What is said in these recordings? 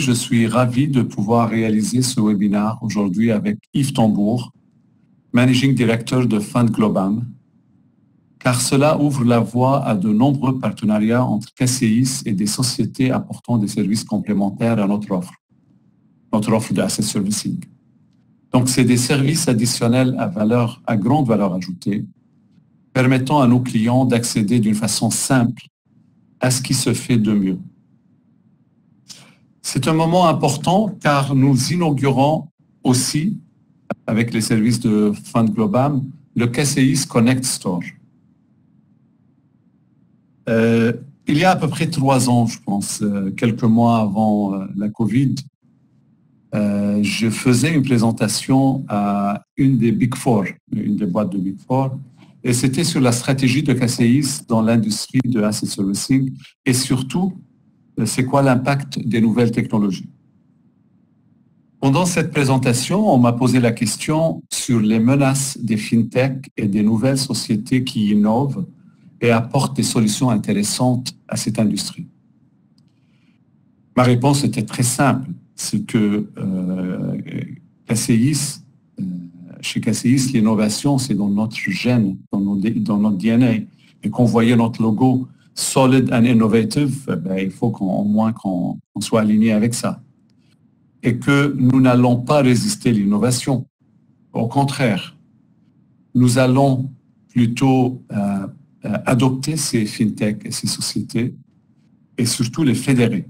je suis ravi de pouvoir réaliser ce webinaire aujourd'hui avec Yves Tambour, Managing Director de FundGlobam, car cela ouvre la voie à de nombreux partenariats entre KCIS et des sociétés apportant des services complémentaires à notre offre d'asset servicing. Donc, c'est des services additionnels à grande valeur ajoutée, permettant à nos clients d'accéder d'une façon simple à ce qui se fait de mieux. C'est un moment important car nous inaugurons aussi, avec les services de FundGlobam, le KCIS Connect Store. Il y a à peu près 3 ans, je pense, quelques mois avant la Covid, je faisais une présentation à une des Big Four, une des boîtes de Big Four, et c'était sur la stratégie de KCIS dans l'industrie de asset servicing et surtout, c'est quoi l'impact des nouvelles technologies. Pendant cette présentation, on m'a posé la question sur les menaces des fintech et des nouvelles sociétés qui innovent et apportent des solutions intéressantes à cette industrie. Ma réponse était très simple, c'est que KCIS, chez KCIS, l'innovation, c'est dans notre gène, dans notre DNA. Et qu'on voyait notre logo solid and innovative, il faut au moins qu'on soit aligné avec ça. Et que nous n'allons pas résister l'innovation. Au contraire, nous allons plutôt adopter ces fintech et ces sociétés et surtout les fédérer.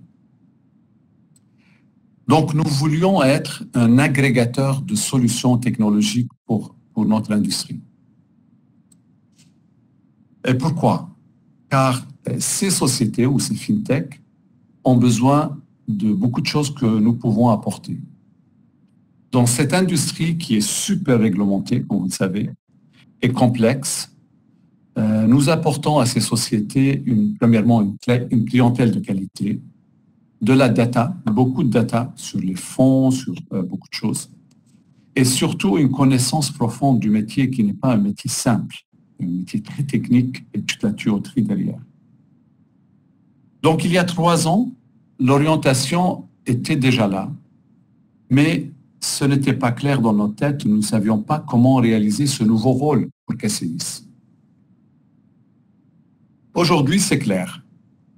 Donc, nous voulions être un agrégateur de solutions technologiques pour notre industrie. Et pourquoi? Car ces sociétés ou ces fintech ont besoin de beaucoup de choses que nous pouvons apporter. Dans cette industrie qui est super réglementée, comme vous le savez, et complexe, nous apportons à ces sociétés premièrement une clientèle de qualité, de la data, beaucoup de data sur les fonds, sur beaucoup de choses, et surtout une connaissance profonde du métier qui n'est pas un métier simple, un métier très technique et toute la tuyauterie derrière. Donc, il y a 3 ans, l'orientation était déjà là, mais ce n'était pas clair dans nos têtes, nous ne savions pas comment réaliser ce nouveau rôle pour KCIS. Aujourd'hui, c'est clair.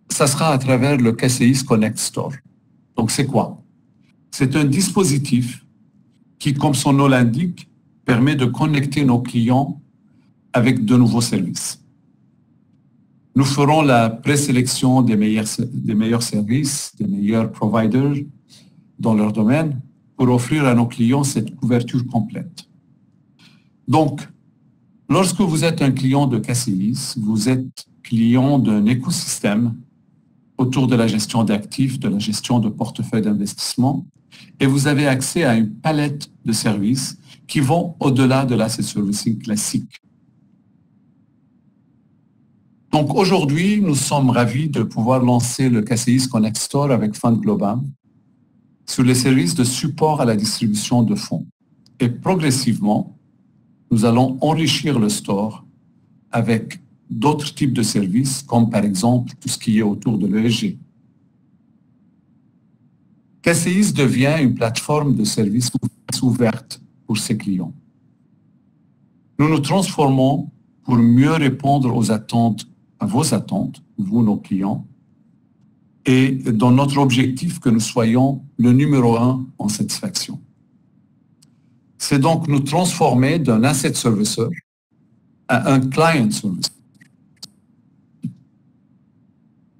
Ça sera à travers le KCIS Connect Store. Donc, c'est quoi? C'est un dispositif qui, comme son nom l'indique, permet de connecter nos clients avec de nouveaux services. Nous ferons la présélection des meilleurs services, des meilleurs providers dans leur domaine pour offrir à nos clients cette couverture complète. Donc, lorsque vous êtes un client de KCIS, vous êtes client d'un écosystème autour de la gestion d'actifs, de la gestion de portefeuille d'investissement, et vous avez accès à une palette de services qui vont au-delà de l'asset servicing classique. Donc aujourd'hui, nous sommes ravis de pouvoir lancer le KCIS Connect Store avec FundGlobam sur les services de support à la distribution de fonds. Et progressivement, nous allons enrichir le store avec d'autres types de services, comme par exemple tout ce qui est autour de l'ESG. KCIS devient une plateforme de services ouverte pour ses clients. Nous nous transformons pour mieux répondre à vos attentes, vous, nos clients, et dans notre objectif que nous soyons le numéro 1 en satisfaction. C'est donc nous transformer d'un asset servicer à un client servicer.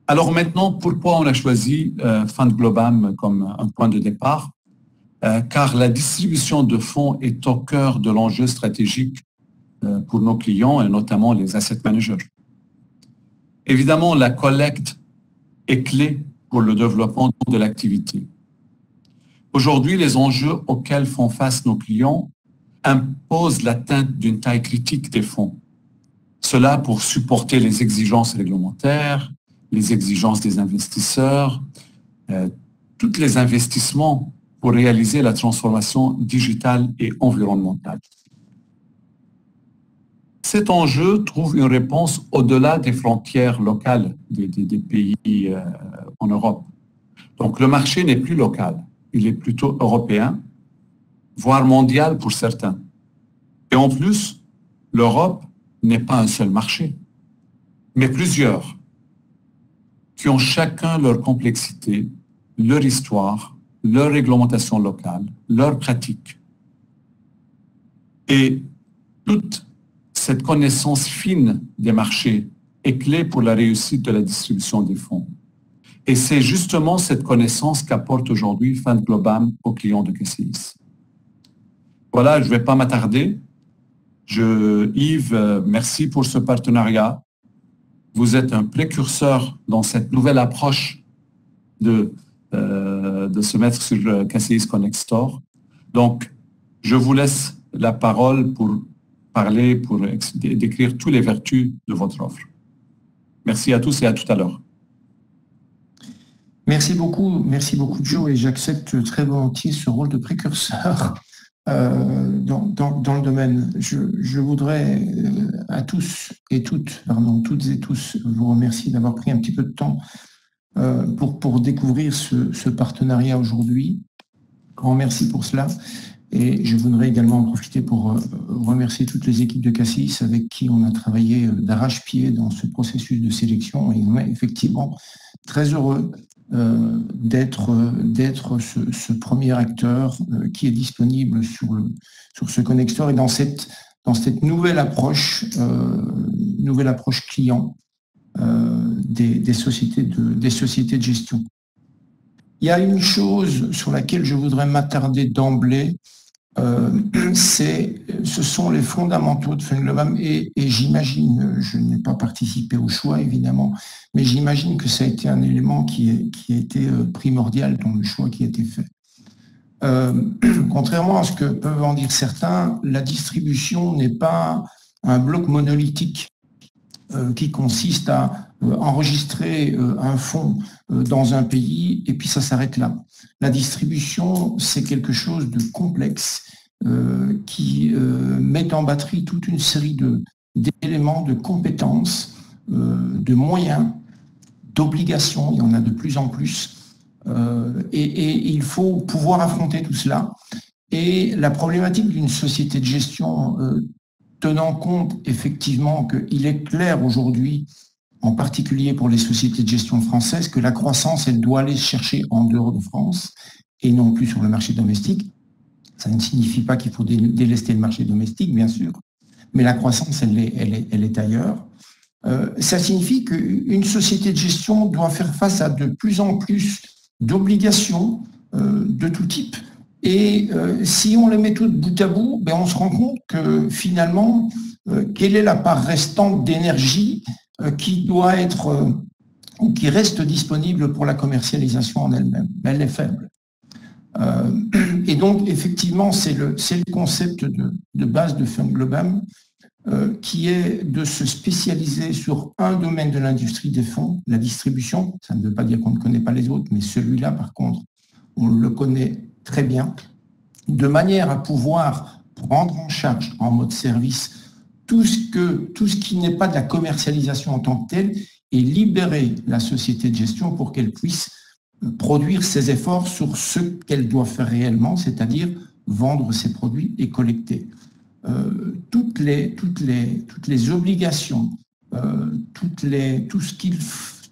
Alors maintenant, pourquoi on a choisi FundGlobam comme un point de départ? Car la distribution de fonds est au cœur de l'enjeu stratégique pour nos clients et notamment les asset managers. Évidemment, la collecte est clé pour le développement de l'activité. Aujourd'hui, les enjeux auxquels font face nos clients imposent l'atteinte d'une taille critique des fonds. Cela pour supporter les exigences réglementaires, les exigences des investisseurs, tous les investissements pour réaliser la transformation digitale et environnementale. Cet enjeu trouve une réponse au-delà des frontières locales des pays en Europe. Donc le marché n'est plus local, il est plutôt européen, voire mondial pour certains. Et en plus, l'Europe n'est pas un seul marché, mais plusieurs, qui ont chacun leur complexité, leur histoire, leur réglementation locale, leurs pratiques. Et toute cette connaissance fine des marchés est clé pour la réussite de la distribution des fonds. Et c'est justement cette connaissance qu'apporte aujourd'hui FundGlobam aux clients de CACEIS. Voilà, je ne vais pas m'attarder. Yves, merci pour ce partenariat. Vous êtes un précurseur dans cette nouvelle approche de se mettre sur le CACEIS Connect Store. Donc, je vous laisse la parole pour parler, pour décrire toutes les vertus de votre offre. Merci à tous et à tout à l'heure. Merci beaucoup Joe, et j'accepte très volontiers ce rôle de précurseur dans le domaine. Je voudrais à tous et toutes, toutes et tous, vous remercier d'avoir pris un petit peu de temps pour découvrir ce partenariat aujourd'hui. Grand merci pour cela. Et je voudrais également en profiter pour remercier toutes les équipes de CACEIS avec qui on a travaillé d'arrache-pied dans ce processus de sélection. Et on est effectivement très heureux d'être ce premier acteur qui est disponible sur ce Connect Store et dans cette nouvelle approche client des sociétés de gestion. Il y a une chose sur laquelle je voudrais m'attarder d'emblée, ce sont les fondamentaux de FundGlobam et j'imagine, je n'ai pas participé au choix évidemment, mais j'imagine que ça a été un élément qui a été primordial dans le choix qui a été fait. Contrairement à ce que peuvent en dire certains, la distribution n'est pas un bloc monolithique qui consiste à enregistrer un fonds dans un pays et puis ça s'arrête là. La distribution, c'est quelque chose de complexe qui met en batterie toute une série d'éléments, de compétences, de moyens, d'obligations, il y en a de plus en plus. Et il faut pouvoir affronter tout cela. Et la problématique d'une société de gestion tenant compte effectivement qu'il est clair aujourd'hui, en particulier pour les sociétés de gestion françaises, que la croissance, elle doit aller se chercher en dehors de France et non plus sur le marché domestique. Ça ne signifie pas qu'il faut délester le marché domestique, bien sûr, mais la croissance, elle est ailleurs. Ça signifie qu'une société de gestion doit faire face à de plus en plus d'obligations de tout type. Et si on les met toutes bout à bout, on se rend compte que finalement, quelle est la part restante d'énergie qui doit être ou qui reste disponible pour la commercialisation en elle-même? Elle est faible. Et donc, effectivement, c'est le concept de base de FundGlobam qui est de se spécialiser sur un domaine de l'industrie des fonds, la distribution. Ça ne veut pas dire qu'on ne connaît pas les autres, mais celui-là, par contre, on le connaît très bien, de manière à pouvoir prendre en charge en mode service tout ce qui n'est pas de la commercialisation en tant que telle et libérer la société de gestion pour qu'elle puisse produire ses efforts sur ce qu'elle doit faire réellement, c'est-à-dire vendre ses produits et collecter. Toutes les obligations, tout ce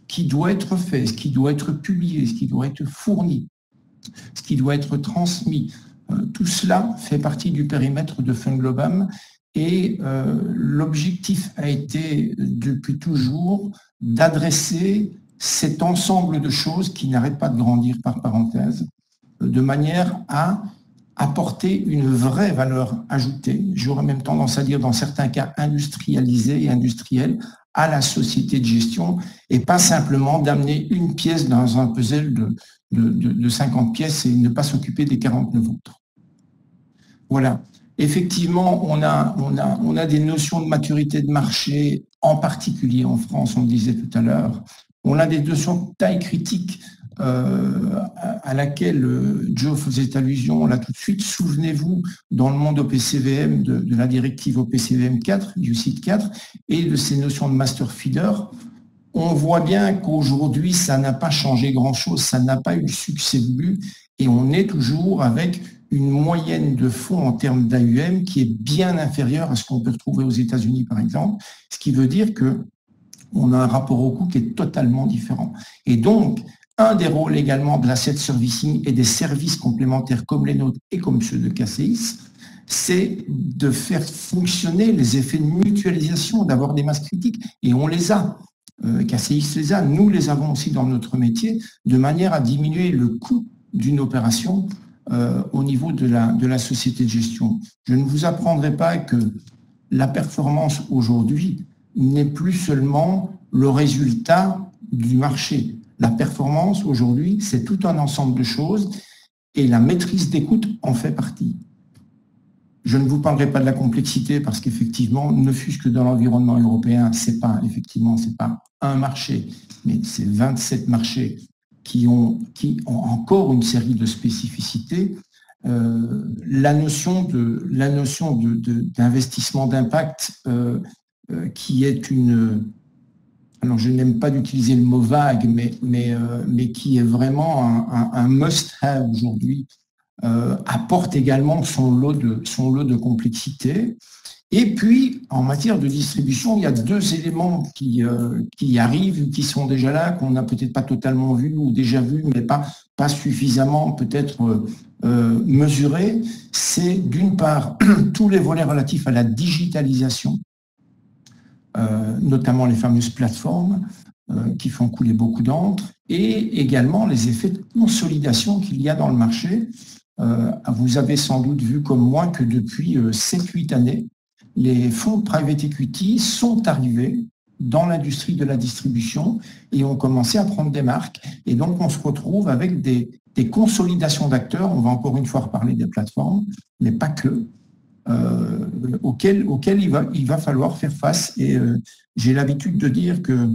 qui doit être fait, ce qui doit être publié, ce qui doit être fourni, ce qui doit être transmis, tout cela fait partie du périmètre de FundGlobam et l'objectif a été depuis toujours d'adresser cet ensemble de choses qui n'arrêtent pas de grandir par parenthèse, de manière à apporter une vraie valeur ajoutée, j'aurais même tendance à dire dans certains cas industrialisée et industrielle, à la société de gestion et pas simplement d'amener une pièce dans un puzzle de 50 pièces et ne pas s'occuper des 49 autres. Voilà. Effectivement, on a des notions de maturité de marché, en particulier en France, on le disait tout à l'heure. On a des notions de taille critique à laquelle Joe faisait allusion là tout de suite. Souvenez-vous, dans le monde OPCVM, de la directive OPCVM 4, du site 4, et de ces notions de master feeder, on voit bien qu'aujourd'hui, ça n'a pas changé grand-chose, ça n'a pas eu le succès voulu, et on est toujours avec une moyenne de fonds en termes d'AUM qui est bien inférieure à ce qu'on peut retrouver aux États-Unis, par exemple, ce qui veut dire qu'on a un rapport au coût qui est totalement différent. Et donc, un des rôles également de l'asset servicing et des services complémentaires comme les nôtres et comme ceux de KCIS, c'est de faire fonctionner les effets de mutualisation, d'avoir des masses critiques, et on les a. KCIS les a, nous les avons aussi dans notre métier, de manière à diminuer le coût d'une opération au niveau de la société de gestion. Je ne vous apprendrai pas que la performance aujourd'hui n'est plus seulement le résultat du marché. La performance aujourd'hui, c'est tout un ensemble de choses et la maîtrise des coûts en fait partie. Je ne vous parlerai pas de la complexité parce qu'effectivement, ne fût-ce que dans l'environnement européen, c'est pas un marché, mais c'est 27 marchés qui ont encore une série de spécificités. La notion d'investissement d'impact qui est alors je n'aime pas d'utiliser le mot vague, mais qui est vraiment un must-have aujourd'hui, apporte également son lot de complexité. Et puis, en matière de distribution, il y a deux éléments qui arrivent, qui sont déjà là, qu'on n'a peut-être pas totalement vus ou déjà vus, mais pas suffisamment peut-être mesurés. C'est d'une part tous les volets relatifs à la digitalisation, notamment les fameuses plateformes qui font couler beaucoup d'encre, et également les effets de consolidation qu'il y a dans le marché. Vous avez sans doute vu comme moi que depuis 7-8 années, les fonds de private equity sont arrivés dans l'industrie de la distribution et ont commencé à prendre des marques. Et donc, on se retrouve avec des consolidations d'acteurs. On va encore une fois reparler des plateformes, mais pas que, auxquelles il va falloir faire face. Et j'ai l'habitude de dire que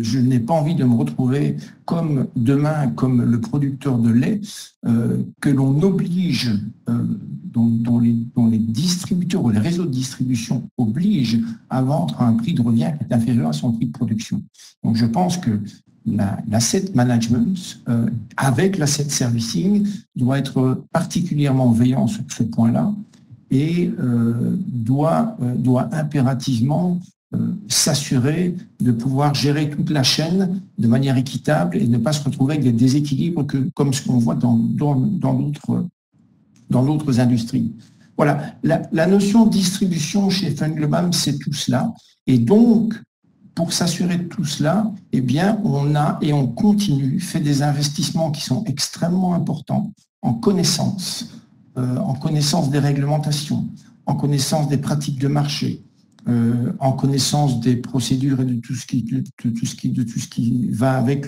je n'ai pas envie de me retrouver comme demain, comme le producteur de lait, que l'on oblige, dont les distributeurs ou les réseaux de distribution obligent à vendre à un prix de revient qui est inférieur à son prix de production. Donc je pense que l'asset management, avec l'asset servicing, doit être particulièrement veillant sur ce point-là et doit impérativement s'assurer de pouvoir gérer toute la chaîne de manière équitable et ne pas se retrouver avec des déséquilibres comme ce qu'on voit dans d'autres industries. Voilà, la notion de distribution chez Fenglebam, c'est tout cela. Et donc, pour s'assurer de tout cela, eh bien, on a et on continue, fait des investissements qui sont extrêmement importants en connaissance des réglementations, en connaissance des pratiques de marché, en connaissance des procédures et de tout ce qui va avec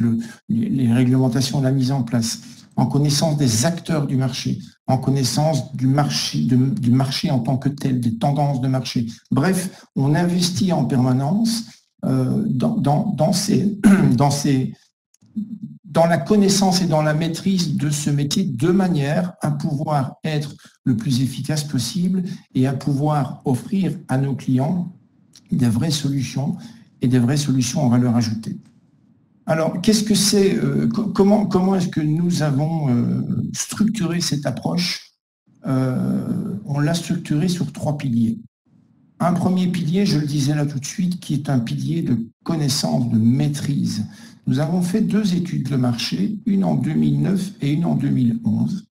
les réglementations de la mise en place, en connaissance des acteurs du marché, en connaissance du marché en tant que tel, des tendances de marché. Bref, on investit en permanence dans la connaissance et dans la maîtrise de ce métier de manière à pouvoir être le plus efficace possible et à pouvoir offrir à nos clients des vraies solutions et des vraies solutions en valeur ajoutée. Alors, qu'est-ce que c'est, comment est-ce que nous avons structuré cette approche? On l'a structurée sur 3 piliers. Un premier pilier, je le disais là tout de suite, qui est un pilier de connaissance, de maîtrise. Nous avons fait 2 études de marché, une en 2009 et une en 2011.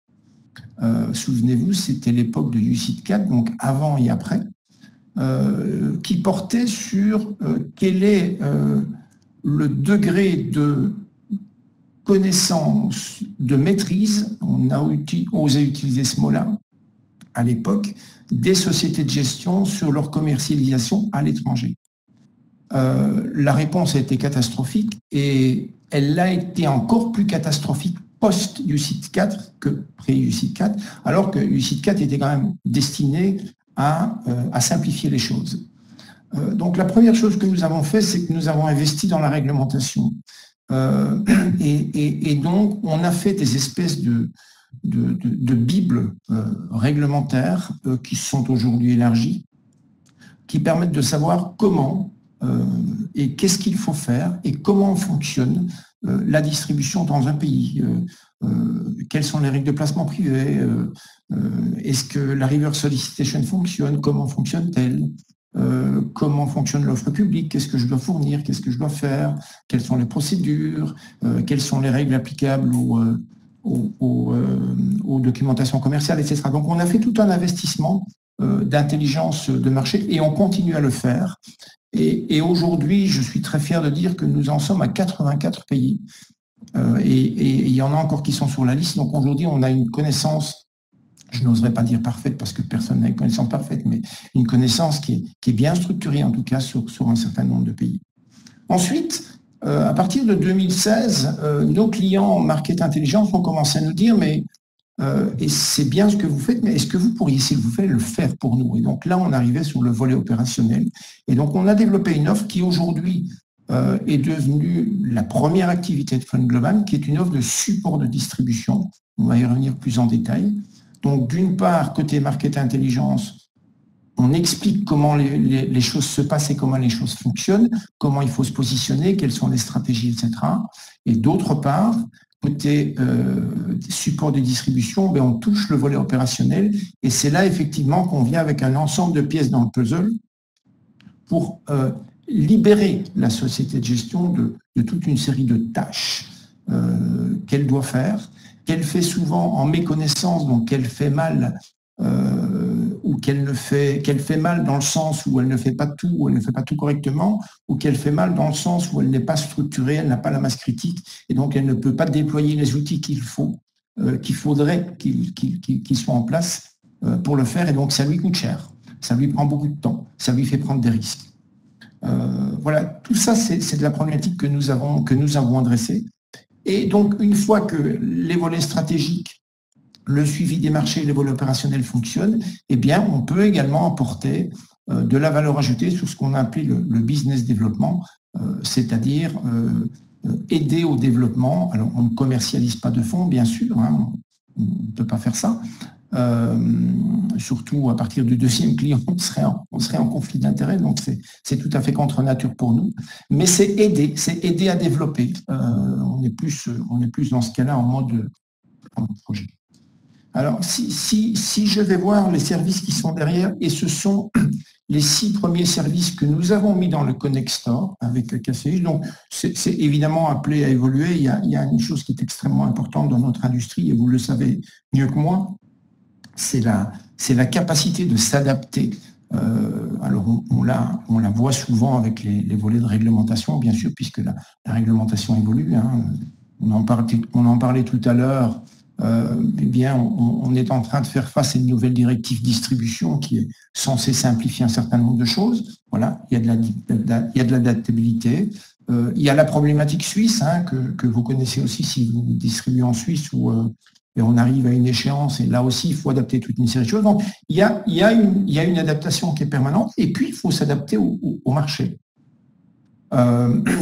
Souvenez-vous, c'était l'époque de UCITS 4, donc avant et après, qui portait sur quel est le degré de connaissance, de maîtrise, on a osé utiliser ce mot-là à l'époque, des sociétés de gestion sur leur commercialisation à l'étranger. La réponse a été catastrophique et elle a été encore plus catastrophique post-UCITS 4 que pré-UCITS 4, alors que UCITS 4 était quand même destiné à simplifier les choses. Donc la première chose que nous avons fait, c'est que nous avons investi dans la réglementation. Et donc on a fait des espèces de bibles réglementaires qui sont aujourd'hui élargies, qui permettent de savoir comment et qu'est-ce qu'il faut faire et comment fonctionne la distribution dans un pays. Quelles sont les règles de placement privé? Est-ce que la reverse solicitation fonctionne? Comment fonctionne-t-elle? Comment fonctionne l'offre publique? Qu'est-ce que je dois fournir? Qu'est-ce que je dois faire? Quelles sont les procédures? Quelles sont les règles applicables aux documentations commerciales, etc. Donc, on a fait tout un investissement d'intelligence de marché et on continue à le faire. Et aujourd'hui, je suis très fier de dire que nous en sommes à 84 pays et il y en a encore qui sont sur la liste. Donc aujourd'hui, on a une connaissance, je n'oserais pas dire parfaite parce que personne n'a une connaissance parfaite, mais une connaissance qui est bien structurée en tout cas sur un certain nombre de pays. Ensuite, à partir de 2016, nos clients Market Intelligence ont commencé à nous dire mais et c'est bien ce que vous faites, mais est-ce que vous pourriez, s'il vous plaît, le faire pour nous? Et donc là, on arrivait sur le volet opérationnel. Et donc, on a développé une offre qui, aujourd'hui, est devenue la première activité de Fund Global, qui est une offre de support de distribution. On va y revenir plus en détail. Donc, d'une part, côté Market Intelligence, on explique comment les choses se passent et comment les choses fonctionnent, comment il faut se positionner, quelles sont les stratégies, etc. Et d'autre part, côté support de distribution, on touche le volet opérationnel et c'est là effectivement qu'on vient avec un ensemble de pièces dans le puzzle pour libérer la société de gestion de toute une série de tâches qu'elle doit faire, qu'elle fait souvent en méconnaissance, donc qu'elle fait mal ou qu'elle fait mal dans le sens où elle ne fait pas tout, ou elle ne fait pas tout correctement, ou qu'elle fait mal dans le sens où elle n'est pas structurée, elle n'a pas la masse critique, et donc elle ne peut pas déployer les outils qu'il faudrait qu'ils soient en place pour le faire, et donc ça lui coûte cher, ça lui prend beaucoup de temps, ça lui fait prendre des risques. Voilà, tout ça c'est de la problématique que nous avons adressée. Et donc une fois que les volets stratégiques, le suivi des marchés et les volets opérationnels fonctionnent, eh bien, on peut également apporter de la valeur ajoutée sur ce qu'on a appelé le business développement, c'est-à-dire aider au développement. Alors, on ne commercialise pas de fonds, bien sûr, hein, on ne peut pas faire ça. Surtout à partir du deuxième client, on serait en conflit d'intérêts, donc c'est tout à fait contre nature pour nous. Mais c'est aider à développer. On est plus dans ce cas-là en mode projet. Alors, si je vais voir les services qui sont derrière, et ce sont les 6 premiers services que nous avons mis dans le Connect Store avec KCI, donc c'est évidemment appelé à évoluer. Il y a une chose qui est extrêmement importante dans notre industrie, et vous le savez mieux que moi, c'est la capacité de s'adapter. Alors, on la voit souvent avec les volets de réglementation, bien sûr, puisque la réglementation évolue. Hein. On en parlait tout à l'heure. Eh bien, on est en train de faire face à une nouvelle directive distribution qui est censée simplifier un certain nombre de choses. Voilà, il y a de l'adaptabilité. Il y a la problématique suisse, hein, que vous connaissez aussi si vous distribuez en Suisse, où et on arrive à une échéance, et là aussi, il faut adapter toute une série de choses. Donc, il y a une adaptation qui est permanente, et puis il faut s'adapter au marché.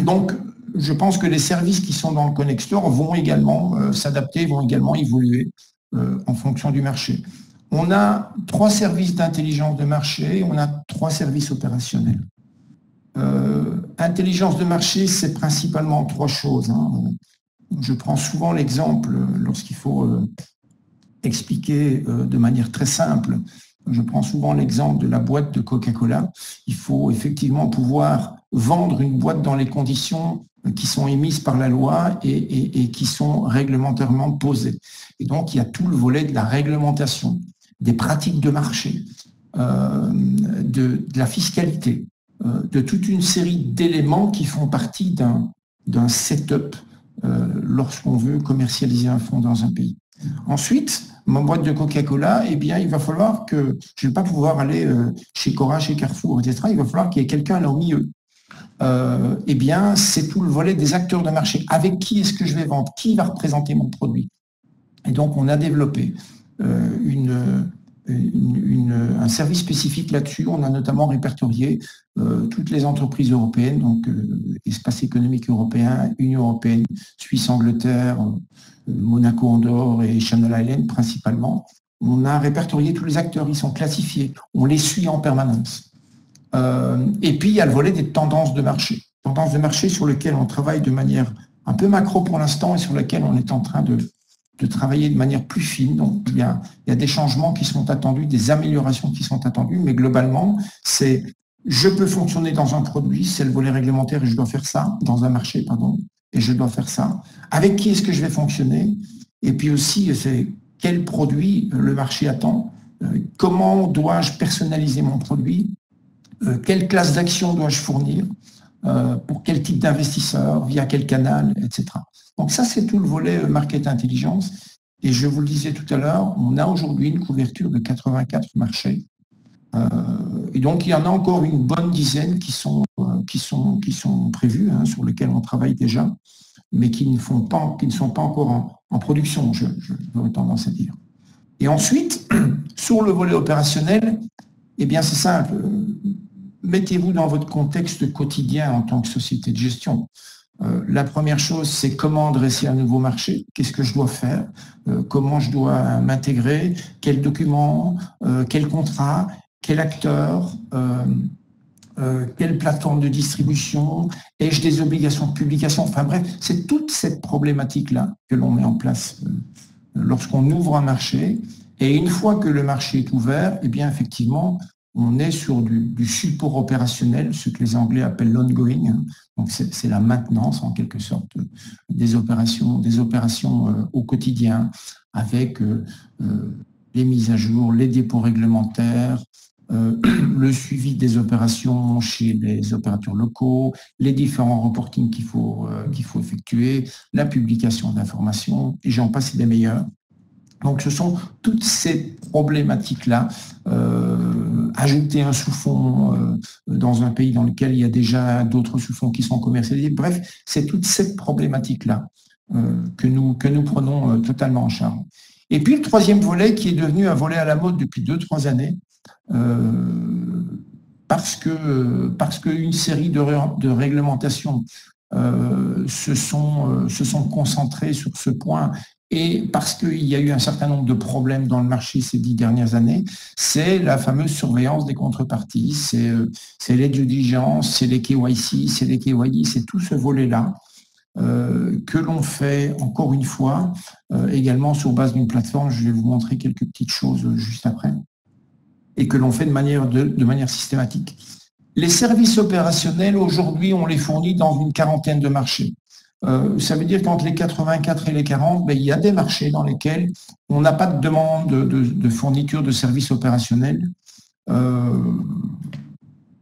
Donc, je pense que les services qui sont dans le Connect Store vont également s'adapter, vont également évoluer en fonction du marché. On a 3 services d'intelligence de marché, on a 3 services opérationnels. Intelligence de marché, c'est principalement 3 choses. Hein. Je prends souvent l'exemple, lorsqu'il faut expliquer de manière très simple, je prends souvent l'exemple de la boîte de Coca-Cola. Il faut effectivement pouvoir vendre une boîte dans les conditions qui sont émises par la loi et qui sont réglementairement posées. Et donc, il y a tout le volet de la réglementation, des pratiques de marché, de la fiscalité, de toute une série d'éléments qui font partie d'un setup lorsqu'on veut commercialiser un fonds dans un pays. Ensuite, ma boîte de Coca-Cola, eh bien, il va falloir que je ne vais pas pouvoir aller chez Cora, chez Carrefour, etc. Il va falloir qu'il y ait quelqu'un là au milieu. Eh bien, c'est tout le volet des acteurs de marché. Avec qui est-ce que je vais vendre? Qui va représenter mon produit? Et donc, on a développé un service spécifique là-dessus. On a notamment répertorié toutes les entreprises européennes, donc Espace économique européen, Union européenne, Suisse, Angleterre, Monaco, Andorre et Channel Islands principalement. On a répertorié tous les acteurs, ils sont classifiés, on les suit en permanence. Et puis, il y a le volet des tendances de marché. Tendances de marché sur lesquelles on travaille de manière un peu macro pour l'instant et sur lesquelles on est en train de travailler de manière plus fine. Donc, il y a des changements qui sont attendus, des améliorations qui sont attendues, mais globalement, c'est je peux fonctionner dans un produit, c'est le volet réglementaire et je dois faire ça, dans un marché, pardon, et je dois faire ça. Avec qui est-ce que je vais fonctionner? Et puis aussi, c'est quel produit le marché attend? Comment dois-je personnaliser mon produit? Quelle classe d'action dois-je fournir? Pour quel type d'investisseur? Via quel canal? Etc. Donc ça, c'est tout le volet market intelligence. Et je vous le disais tout à l'heure, on a aujourd'hui une couverture de 84 marchés. Et donc, il y en a encore une bonne dizaine qui sont prévus, hein, sur lesquels on travaille déjà, mais qui ne sont pas encore en production, j'aurais tendance à dire. Et ensuite, sur le volet opérationnel, eh bien, c'est simple. Mettez-vous dans votre contexte quotidien en tant que société de gestion. La première chose, c'est comment adresser un nouveau marché, qu'est-ce que je dois faire, comment je dois m'intégrer, quels documents, quel contrat, quel acteur, quelle plateforme de distribution, ai-je des obligations de publication, enfin bref, c'est toute cette problématique-là que l'on met en place lorsqu'on ouvre un marché. Et une fois que le marché est ouvert, eh bien effectivement, on est sur du support opérationnel, ce que les Anglais appellent l'ongoing. Donc c'est la maintenance en quelque sorte des opérations au quotidien, avec les mises à jour, les dépôts réglementaires, le suivi des opérations chez les opérateurs locaux, les différents reportings qu'il faut effectuer, la publication d'informations, et j'en passe des meilleurs. Donc, ce sont toutes ces problématiques-là. Ajouter un sous-fond dans un pays dans lequel il y a déjà d'autres sous-fonds qui sont commercialisés. Bref, c'est toute cette problématique-là que nous prenons totalement en charge. Et puis, le troisième volet, qui est devenu un volet à la mode depuis 2-3 années, parce qu'une série de réglementations se sont concentrées sur ce point, et parce qu'il y a eu un certain nombre de problèmes dans le marché ces 10 dernières années, c'est la fameuse surveillance des contreparties, c'est les due diligence, c'est les KYC, c'est les KYD, c'est tout ce volet-là que l'on fait, encore une fois, également sur base d'une plateforme. Je vais vous montrer quelques petites choses juste après, et que l'on fait de manière systématique. Les services opérationnels, aujourd'hui, on les fournit dans une quarantaine de marchés. Ça veut dire qu'entre les 84 et les 40, il y a des marchés dans lesquels on n'a pas de demande de fourniture de services opérationnels.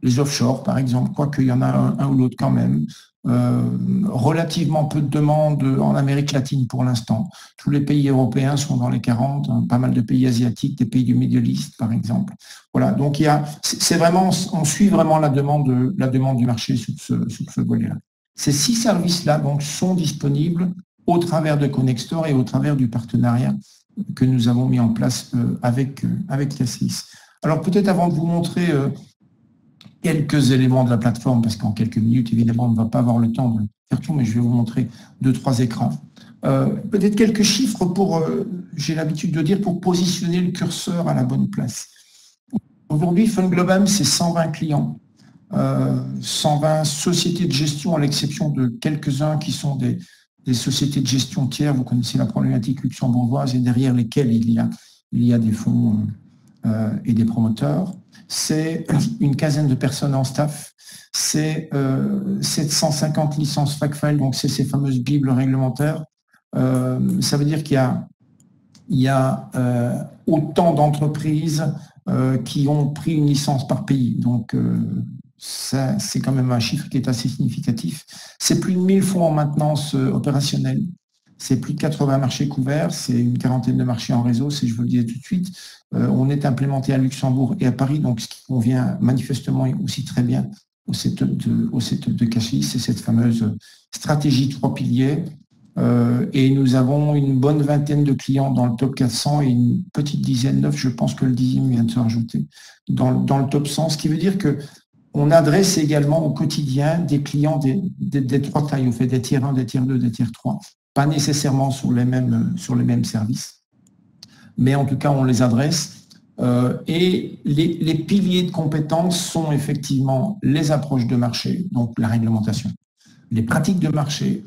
Les offshore, par exemple, quoique il y en a un ou l'autre quand même. Relativement peu de demandes en Amérique latine pour l'instant. Tous les pays européens sont dans les 40, hein, pas mal de pays asiatiques, des pays du Middle East, par exemple. Voilà, donc c'est vraiment, on suit vraiment la demande du marché sur ce volet-là. Ces 6 services-là donc sont disponibles au travers de Connextor et au travers du partenariat que nous avons mis en place avec TASIS. Alors peut-être avant de vous montrer quelques éléments de la plateforme, parce qu'en quelques minutes, évidemment, on ne va pas avoir le temps de faire tout, mais je vais vous montrer 2-3 écrans. Peut-être quelques chiffres j'ai l'habitude de dire, pour positionner le curseur à la bonne place. Aujourd'hui, FundGlobal, c'est 120 clients. 120 sociétés de gestion, à l'exception de quelques-uns qui sont des sociétés de gestion tiers. Vous connaissez la problématique luxembourgeoise, et derrière lesquelles il y a des fonds et des promoteurs. C'est une quinzaine de personnes en staff. C'est 750 licences FACFILE, donc c'est ces fameuses bibles réglementaires. Ça veut dire qu'il y a autant d'entreprises qui ont pris une licence par pays. Donc, ça, c'est quand même un chiffre qui est assez significatif. C'est plus de 1000 fonds en maintenance opérationnelle. C'est plus de 80 marchés couverts. C'est une quarantaine de marchés en réseau, je vous le disais tout de suite. On est implémenté à Luxembourg et à Paris, donc ce qui convient manifestement aussi très bien au setup de CACHI, c'est cette fameuse stratégie 3 piliers. Et nous avons une bonne vingtaine de clients dans le top 400 et une petite dizaine neuf, je pense que le 10e vient de se rajouter, dans le top 100, ce qui veut dire que on adresse également au quotidien des clients des 3 tailles, on fait des tiers 1, des tiers 2, des tiers 3, pas nécessairement sur les mêmes services, mais en tout cas on les adresse. Et les piliers de compétences sont effectivement les approches de marché, donc la réglementation, les pratiques de marché,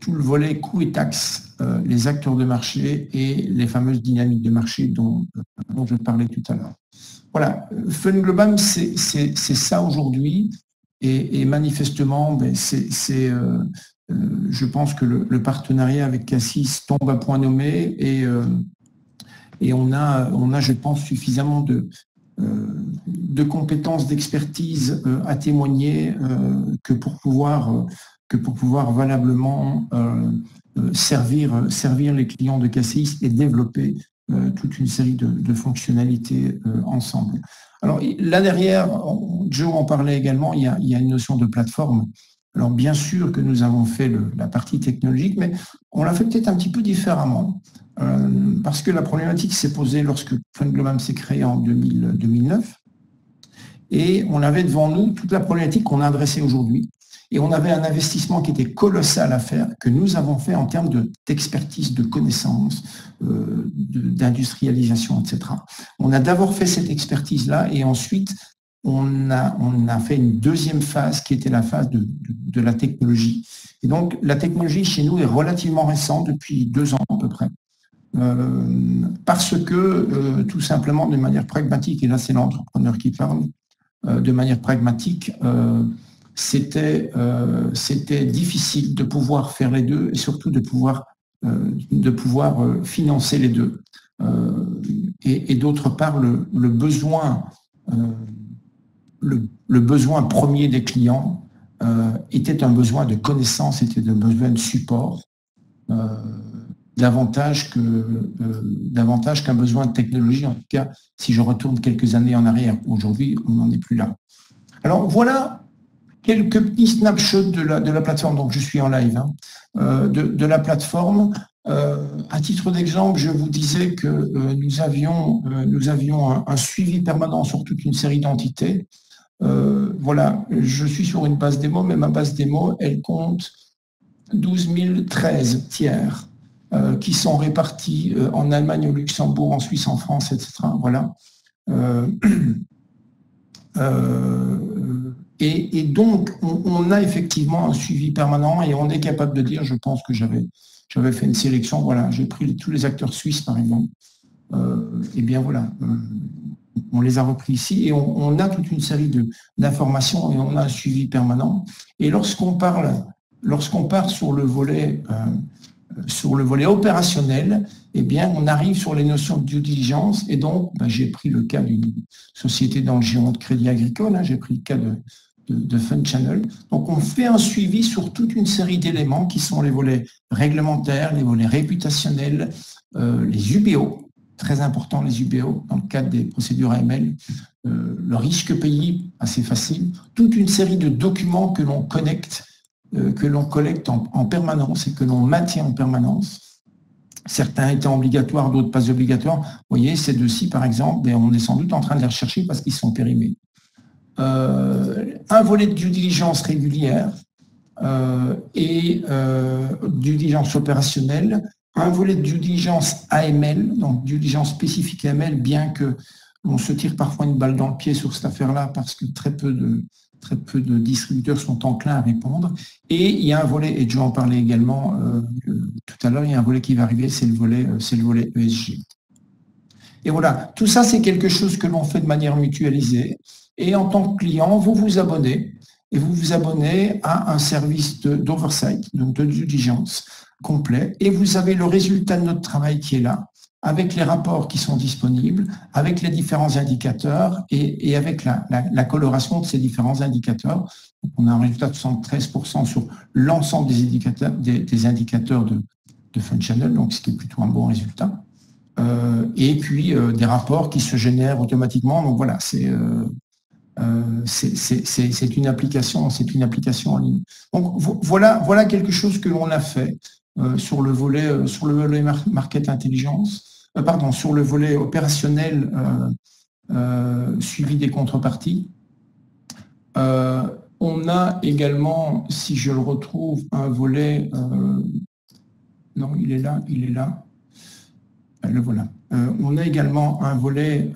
tout le volet coûts et taxes, les acteurs de marché et les fameuses dynamiques de marché dont je parlais tout à l'heure. Voilà, FundGlobal, c'est ça aujourd'hui. Et manifestement, je pense que le partenariat avec Cassis tombe à point nommé et on a, je pense, suffisamment de compétences, d'expertise à témoigner que pour pouvoir valablement servir les clients de Cassis et développer toute une série de fonctionnalités ensemble. Alors là derrière, Joe en parlait également, il y a une notion de plateforme. Alors bien sûr que nous avons fait la partie technologique, mais on l'a fait peut-être un petit peu différemment, parce que la problématique s'est posée lorsque FundGlobal s'est créé en 2009, et on avait devant nous toute la problématique qu'on a adressée aujourd'hui. Et on avait un investissement qui était colossal à faire, que nous avons fait en termes d'expertise, de connaissances, d'industrialisation, etc. On a d'abord fait cette expertise-là et ensuite on a fait une deuxième phase qui était la phase de la technologie. Et donc la technologie chez nous est relativement récente, depuis 2 ans à peu près. Parce que tout simplement de manière pragmatique, et là c'est l'entrepreneur qui parle, de manière pragmatique, c'était difficile de pouvoir faire les deux et surtout de pouvoir financer les deux. Et d'autre part, le besoin premier des clients était un besoin de connaissance, était un besoin de support, davantage qu'un besoin de technologie. En tout cas, si je retourne quelques années en arrière, aujourd'hui, on n'en est plus là. Alors voilà quelques petits snapshots de la plateforme. Donc je suis en live de la plateforme. À titre d'exemple, je vous disais que nous avions un suivi permanent sur toute une série d'entités. Voilà, je suis sur une base démo, mais ma base démo, elle compte 12 013 tiers qui sont répartis en Allemagne, au Luxembourg, en Suisse, en France, etc. Voilà. Et donc, on a effectivement un suivi permanent et on est capable de dire, je pense que j'avais fait une sélection, voilà, j'ai pris tous les acteurs suisses, par exemple, et bien voilà, on les a repris ici et on a toute une série d'informations et on a un suivi permanent. Et lorsqu'on part sur le volet opérationnel, eh bien, on arrive sur les notions de due diligence et donc, j'ai pris le cas d'une société dans le giron de Crédit Agricole, j'ai pris le cas de Fund Channel. Donc, on fait un suivi sur toute une série d'éléments qui sont les volets réglementaires, les volets réputationnels, les UBO, très important les UBO dans le cadre des procédures AML, le risque pays, assez facile, toute une série de documents que l'on collecte en permanence et que l'on maintient en permanence. Certains étaient obligatoires, d'autres pas obligatoires. Vous voyez, ces deux-ci, par exemple, on est sans doute en train de les rechercher parce qu'ils sont périmés. Un volet de due diligence régulière et due diligence opérationnelle, un volet de due diligence AML, donc due diligence spécifique AML, bien que on se tire parfois une balle dans le pied sur cette affaire-là parce que très peu de distributeurs sont enclins à répondre. Et il y a un volet, et je vais en parler également tout à l'heure, il y a un volet qui va arriver, c'est le volet ESG. Et voilà, tout ça, c'est quelque chose que l'on fait de manière mutualisée. Et en tant que client, vous vous abonnez, et vous vous abonnez à un service d'oversight, donc de due diligence complet, et vous avez le résultat de notre travail qui est là, avec les rapports qui sont disponibles, avec les différents indicateurs et avec la coloration de ces différents indicateurs. Donc, on a un résultat de 73% sur l'ensemble des indicateurs de Fund Channel, donc ce qui est plutôt un bon résultat. Et puis des rapports qui se génèrent automatiquement. Donc voilà, c'est une application en ligne. Donc voilà quelque chose que l'on a fait sur le volet market intelligence, sur le volet opérationnel suivi des contreparties. On a également, si je le retrouve, un volet. Non, il est là. Le voilà. On a également un volet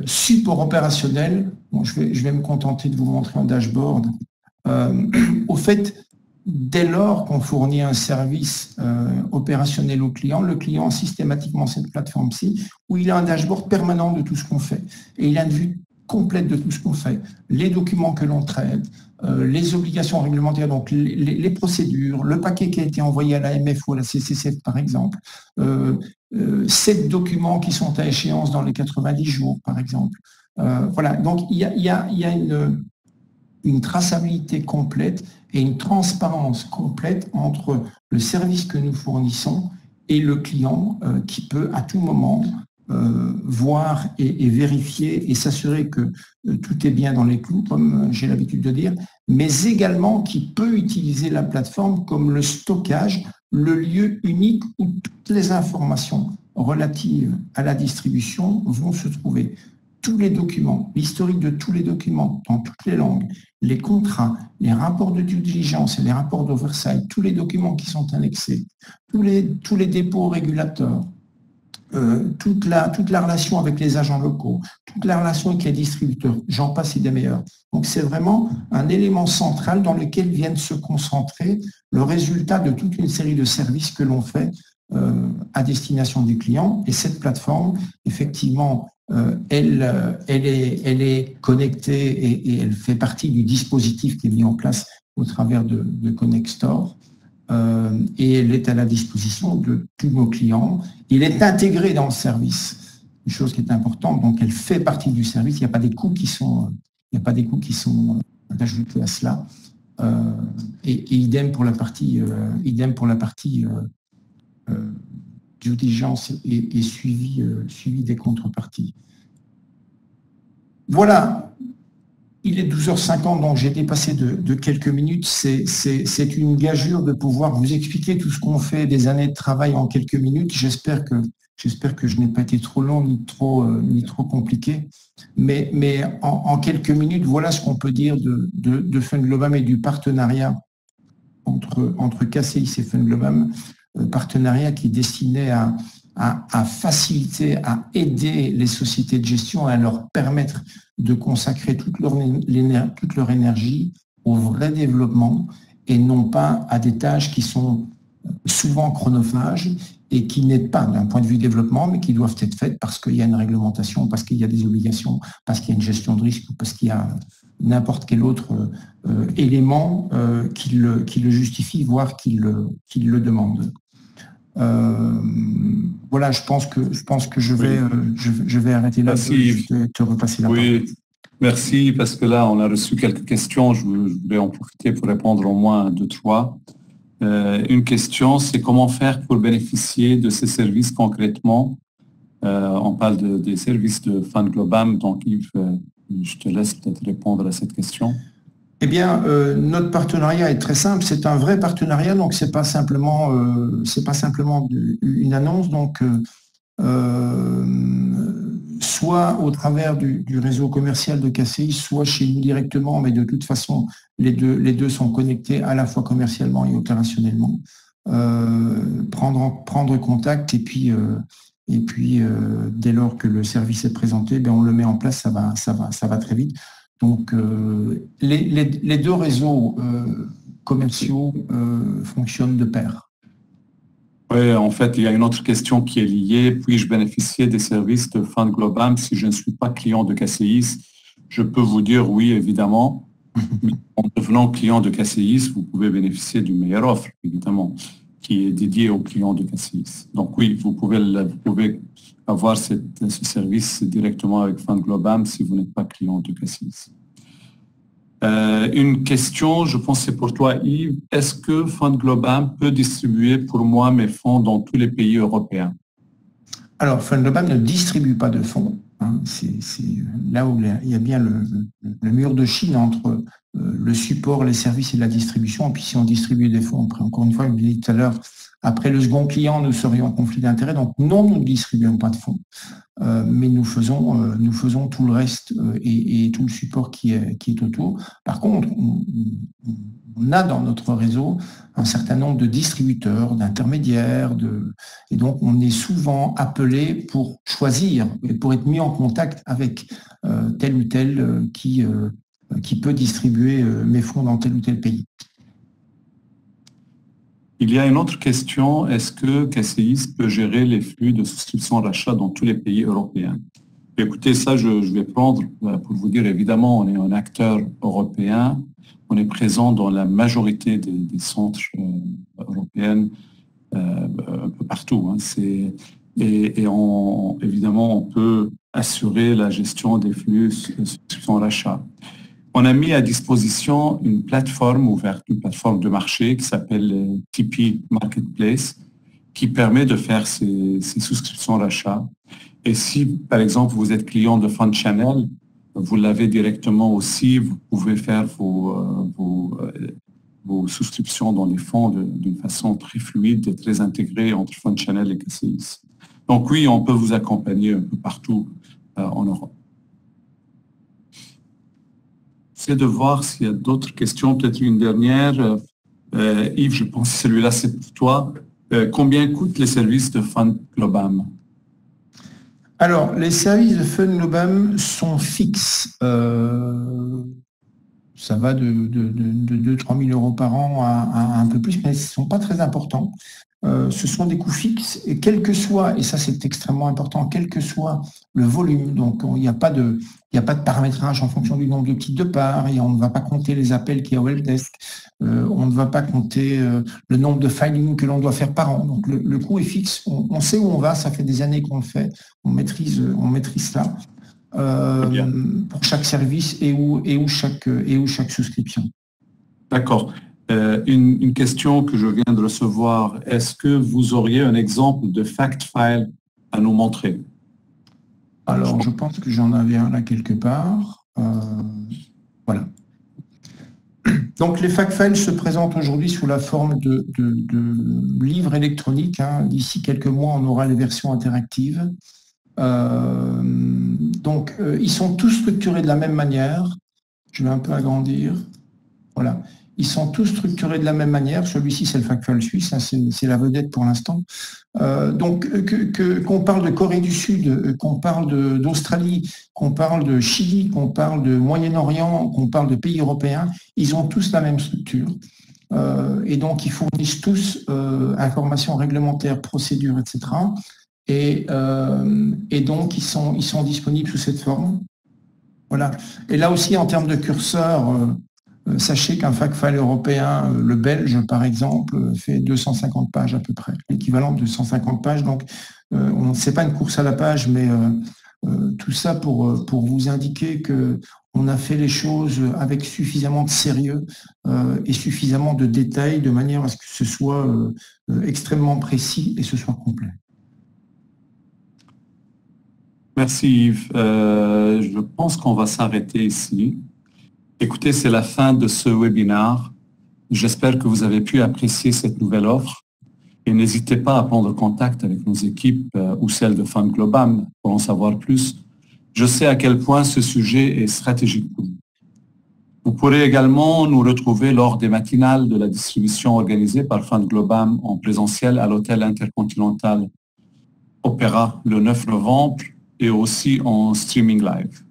support opérationnel. Bon, je vais me contenter de vous montrer un dashboard. Au fait, dès lors qu'on fournit un service opérationnel au client, le client a systématiquement cette plateforme-ci où il a un dashboard permanent de tout ce qu'on fait. Et il a une vue complète de tout ce qu'on fait. Les documents que l'on traite, les obligations réglementaires, donc les procédures, le paquet qui a été envoyé à l'AMF ou à la CCCF par exemple, 7 documents qui sont à échéance dans les 90 jours par exemple. Voilà, donc il y a une traçabilité complète et une transparence complète entre le service que nous fournissons et le client qui peut à tout moment voir et vérifier et s'assurer que tout est bien dans les clous, comme j'ai l'habitude de dire, mais également qui peut utiliser la plateforme comme le stockage, le lieu unique où toutes les informations relatives à la distribution vont se trouver. Tous les documents, l'historique de tous les documents dans toutes les langues, les contrats, les rapports de due diligence et les rapports d'oversight, tous les documents qui sont annexés, tous les dépôts régulateurs, toute la relation avec les agents locaux, toute la relation avec les distributeurs, j'en passe et des meilleurs. Donc c'est vraiment un élément central dans lequel viennent se concentrer le résultat de toute une série de services que l'on fait à destination du client. Et cette plateforme, effectivement, elle est connectée et elle fait partie du dispositif qui est mis en place au travers de Connextor. Et elle est à la disposition de tous nos clients. Il est intégré dans le service, une chose qui est importante. Donc, elle fait partie du service. Il n'y a pas des coûts qui sont ajoutés à cela. Et idem pour la partie due diligence et suivi des contreparties. Voilà. Il est 12h50, donc j'ai dépassé de quelques minutes. C'est une gageure de pouvoir vous expliquer tout ce qu'on fait des années de travail en quelques minutes. J'espère que je n'ai pas été trop long ni trop compliqué. Mais en quelques minutes, voilà ce qu'on peut dire de FundGlobam et du partenariat entre KCIS et FundGlobam. Partenariat qui est destiné à faciliter, à aider les sociétés de gestion, à leur permettre de consacrer toute leur énergie au vrai développement et non pas à des tâches qui sont souvent chronophages et qui n'aident pas d'un point de vue développement, mais qui doivent être faites parce qu'il y a une réglementation, parce qu'il y a des obligations, parce qu'il y a une gestion de risque, parce qu'il y a n'importe quel autre élément qui le justifie, voire qui le demande. Voilà, je pense que je vais arrêter là. Merci. Je vais te repasser la parole. Oui, merci, parce que là, on a reçu quelques questions. Je voulais en profiter pour répondre au moins à 2-3. Une question, c'est comment faire pour bénéficier de ces services concrètement. On parle des services de FundGlobam, donc Yves, je te laisse peut-être répondre à cette question. Eh bien, notre partenariat est très simple. C'est un vrai partenariat, donc c'est pas simplement une annonce. Donc, soit au travers du réseau commercial de KCI, soit chez nous directement, mais de toute façon, les deux sont connectés à la fois commercialement et opérationnellement. Prendre contact et puis dès lors que le service est présenté, bien, on le met en place, ça va très vite. Donc, les deux réseaux commerciaux fonctionnent de pair. Oui, en fait, il y a une autre question qui est liée. Puis-je bénéficier des services de FundGlobam si je ne suis pas client de KCIS? Je peux vous dire oui, évidemment. Mais en devenant client de KCIS, vous pouvez bénéficier d'une meilleure offre, évidemment, qui est dédiée aux clients de KCIS. Donc oui, vous pouvez avoir ce service directement avec FundGlobam si vous n'êtes pas client de KCIS. Une question, je pense que c'est pour toi Yves. Est-ce que FundGlobam peut distribuer pour moi mes fonds dans tous les pays européens? Alors, FundGlobam ne distribue pas de fonds. Hein. C'est là où il y a bien le mur de Chine entre le support, les services et la distribution. Et puis si on distribue des fonds, après, encore une fois, je l'ai dit tout à l'heure, après le second client, nous serions en conflit d'intérêts. Donc non, nous ne distribuons pas de fonds. Mais nous faisons tout le reste et tout le support qui est autour. Par contre, on a dans notre réseau un certain nombre de distributeurs, d'intermédiaires, et donc on est souvent appelé pour choisir et pour être mis en contact avec tel ou tel qui peut distribuer mes fonds dans tel ou tel pays. Il y a une autre question. Est-ce que KCIS peut gérer les flux de souscription d'achat dans tous les pays européens? Écoutez, ça, je vais prendre pour vous dire, évidemment, on est un acteur européen. On est présent dans la majorité des centres européens, un peu partout. Hein. Évidemment, on peut assurer la gestion des flux de souscription d'achat. On a mis à disposition une plateforme ouverte, une plateforme de marché qui s'appelle TP Marketplace, qui permet de faire ces souscriptions d'achat. Et si, par exemple, vous êtes client de Fund Channel, vous l'avez directement aussi, vous pouvez faire vos souscriptions dans les fonds d'une façon très fluide et très intégrée entre Fund Channel et KCIS. Donc oui, on peut vous accompagner un peu partout en Europe. C'est de voir s'il y a d'autres questions, peut-être une dernière. Yves, je pense que celui-là, c'est pour toi. Combien coûtent les services de Fund Globam? Alors, les services de Fund Globam sont fixes. Ça va de 2 000 à 3 000 € par an à un peu plus, mais ils ne sont pas très importants. Ce sont des coûts fixes, et quel que soit, et ça c'est extrêmement important, quel que soit le volume, donc il n'y a pas de paramétrage en fonction du nombre de titres de part, et on ne va pas compter les appels qu'il y a au helpdesk, on ne va pas compter le nombre de filings que l'on doit faire par an. Donc le coût est fixe, on sait où on va, ça fait des années qu'on le fait, on maîtrise ça pour chaque service et où chaque souscription. D'accord. Une question que je viens de recevoir, est-ce que vous auriez un exemple de fact file à nous montrer? Alors, je pense que j'en avais un là quelque part. Voilà. Donc, les fact files se présentent aujourd'hui sous la forme de livres électroniques. Hein. D'ici quelques mois, on aura les versions interactives. Donc, ils sont tous structurés de la même manière. Je vais un peu agrandir. Voilà. Ils sont tous structurés de la même manière. Celui-ci, c'est le fact file suisse, hein, c'est la vedette pour l'instant. Donc, qu'on parle de Corée du Sud, qu'on parle d'Australie, qu'on parle de Chili, qu'on parle de Moyen-Orient, qu'on parle de pays européens, ils ont tous la même structure. Et donc, ils fournissent tous informations réglementaires, procédures, etc. Et donc, ils sont disponibles sous cette forme. Voilà. Et là aussi, en termes de curseur, sachez qu'un fact file européen, le belge par exemple, fait 250 pages à peu près, l'équivalent de 250 pages. Donc, c'est pas une course à la page, mais tout ça pour vous indiquer qu'on a fait les choses avec suffisamment de sérieux et suffisamment de détails, de manière à ce que ce soit extrêmement précis et ce soit complet. Merci Yves. Je pense qu'on va s'arrêter ici. Écoutez, c'est la fin de ce webinaire. J'espère que vous avez pu apprécier cette nouvelle offre et n'hésitez pas à prendre contact avec nos équipes ou celles de Fund Globam pour en savoir plus. Je sais à quel point ce sujet est stratégique pour vous. Vous pourrez également nous retrouver lors des matinales de la distribution organisée par Fund Globam en présentiel à l'Hôtel Intercontinental Opéra le 9 novembre et aussi en streaming live.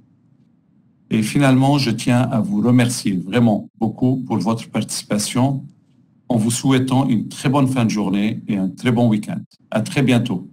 Et finalement, je tiens à vous remercier vraiment beaucoup pour votre participation en vous souhaitant une très bonne fin de journée et un très bon week-end. À très bientôt.